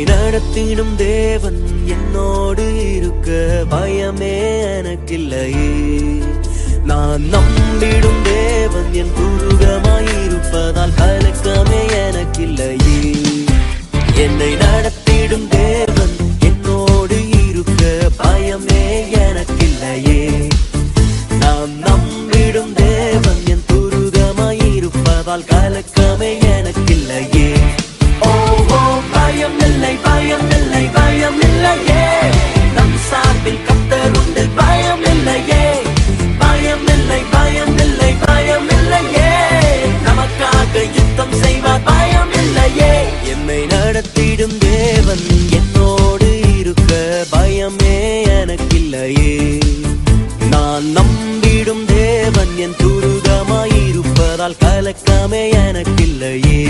நடத்திடும் தேவன் என்னோடு இருக்க பயமே எனக்கில்லையே. நான் நம்பிடும் தேவன் என் துருகமாயிருப்பதால் கலக்கமே எனக்கில்லையே. என்னை நடத்திடும் தேவன் என்னோடு இருக்க பயமே எனக்கில்லையே. நான் நம்பிடும் தேவன் என் துருகமாயிருப்பதால் கலக்கமே எனக்கில்லையே. பயம் இல்லை பயம் இல்லை பயம் இல்லையே. நம் சார்பில் கர்த்தர் உண்டு பயம் இல்லையே. பயம் இல்லை பயம் இல்லை பயம் இல்லையே. நமக்காக யுத்தம் செய்வார் பயம் இல்லையே. என்னை நடத்திடும் தேவன் என்னோடு இருக்க பயமே எனக்கில்லையே. நான் நம்பிடும் தேவன் என் துருகமாயிருப்பதால் கலக்கமே எனக்கில்லையே.